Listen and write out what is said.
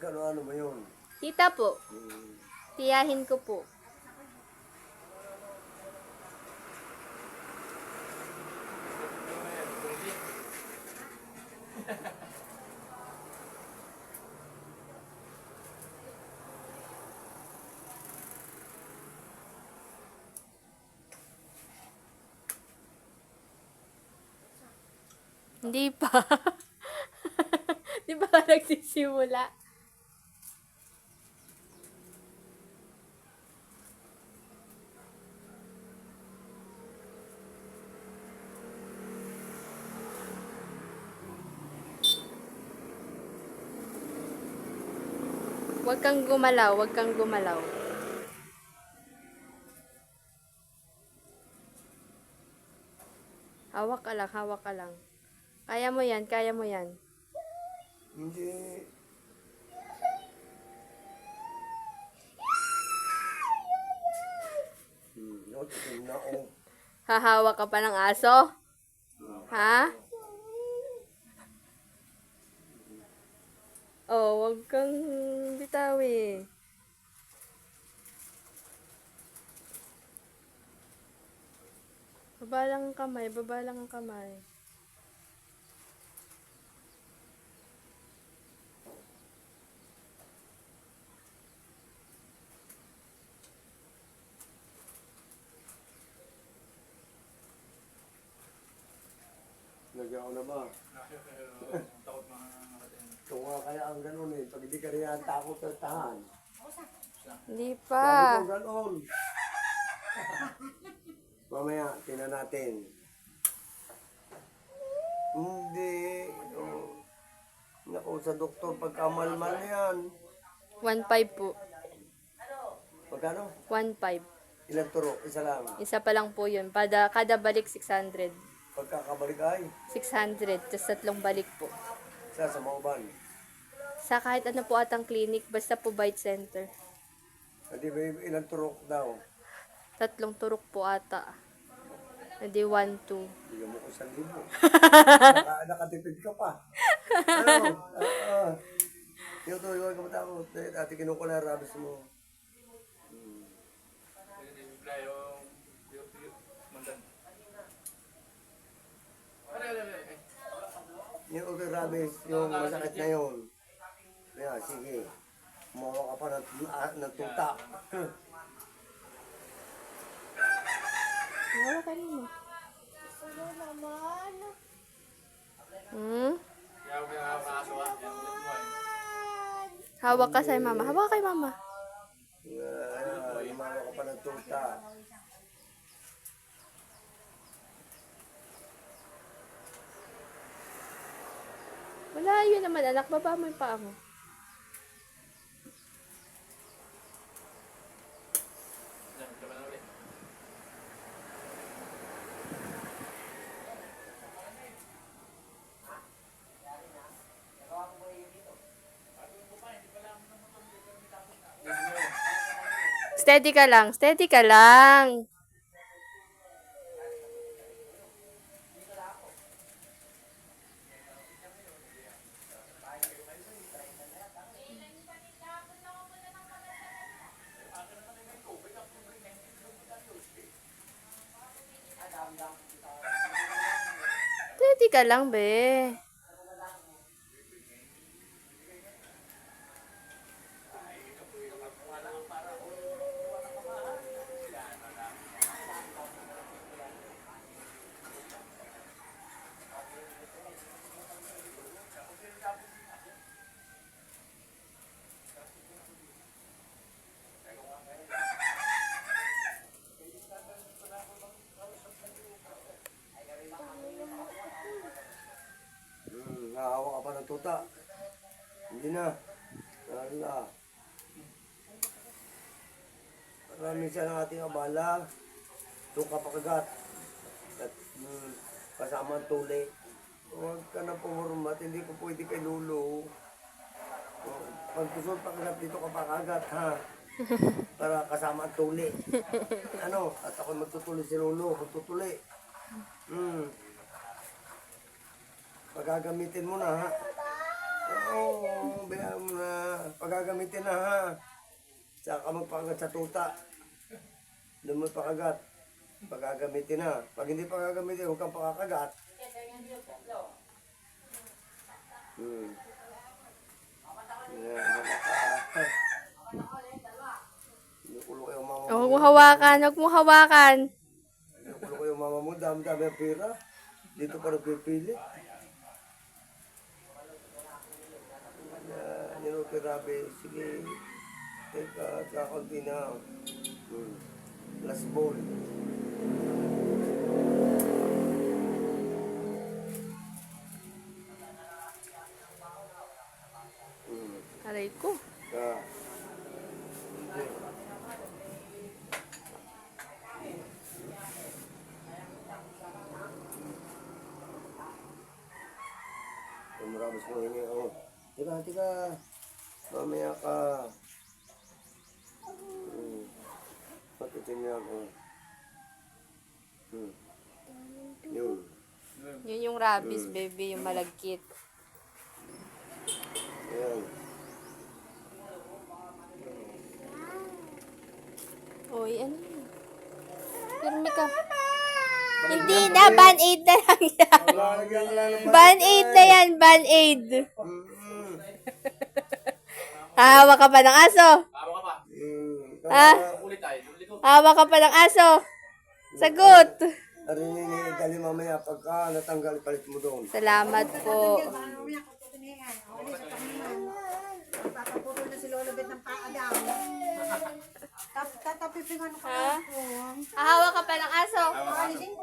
Magkano mo yun? Tita po. Tiyahin ko po. Hindi pa. Di ba ka nagsisimula? Huwag kang gumalaw, huwag kang gumalaw. Hawak ka lang, hawak ka lang. Kaya mo yan, kaya mo yan. Hindi. Hahawak ka pa ng aso? Ha? Oh, huwag kang bitawi. Baba lang ang kamay, baba lang ang kamay. Nagyan ko na ba? Tunga kaya ang ganun eh. Pag hindi ka rin ang takot sa tahan. Hindi Sabi pa. ko ganun. Mamaya, tingnan natin. Hindi. Oh. Naku, sa doktor, pagkamalmal yan. 1.5 po. Pagkano? 1.5. Ilang turok? Isa lang. Isa pa lang po yun. Kada balik 600. Pagkakabalik ay, 600. Tapos 3 balik po. isa sa Mauban. Sa kahit ano po atang clinic, basta po bite center. Hindi ba ilang turok daw? 3 turok po ata. Hindi 1, 2. Bigyan mo ko 1,000. Nakatipid ka pa. Ano? Yung to, yung ka matakot. Ate, kinuha na rabis mo. Yung okay rabis, yung masakit na yun. Kaya, sige. Umawa ka pa ng tuta. Wala ka rin mo. Hmm? Hawak ka sa mama. Hawak kay mama. Umawa ka pa ng tuta. Wala yun naman anak. Baba mo yung paa mo. Steady ka lang. Steady ka lang. Steady ka lang, be. Nahawa ka pa ng tuta. Hindi na. Wala. Marami siya ng ating abala. Doon ka pakagat. At kasama ang tuli. Huwag ka na pumurmat. Hindi ko pwede kay Lolo. Pag kusot pakagat dito ka pakagat ha. Para kasama ang tuli. Ano? At ako magtutuli si Lolo. Magtutuli. Pagagamitin mo na ha. Oo, bayaan mo na. Pagagamitin na ha. Saka magpakagat sa tuta. Doon mo pakagat. Pagagamitin na. Pag hindi pagagamitin, huwag kang pakakagat. Yan. Nakulo kayo mama Oh, mo. huwag mo hawakan. Huwag mo hawakan. Nakulo kayo mama mo. Dami-dami ang pera. Dito pa nagpipili. Yan o Rabi. Sige. Teka, kakunti na. Last ball. Aray ko. Ah. Marabas mo hingi. Oh. Tika. Mamaya ka. Patitin niya ako. Yun. Yun yung rabies, baby. Yung malagkit. Ayan. Oy, ano yun? Pirmi ka. Hindi na, band-aid na lang yan. Lalagyan ka lang ng Band-aid na yan, band-aid. Hawa ka pa ng aso. Ha? Hawa ka pa ng aso. Sagot. Narinig dali mamaya pagka natanggal palit mo doon. Salamat po. Papaputol na si Lolo Bet ng paa daw. Tatapipingan ko Ha? po. Hawa ka pa ng aso. Alisin ko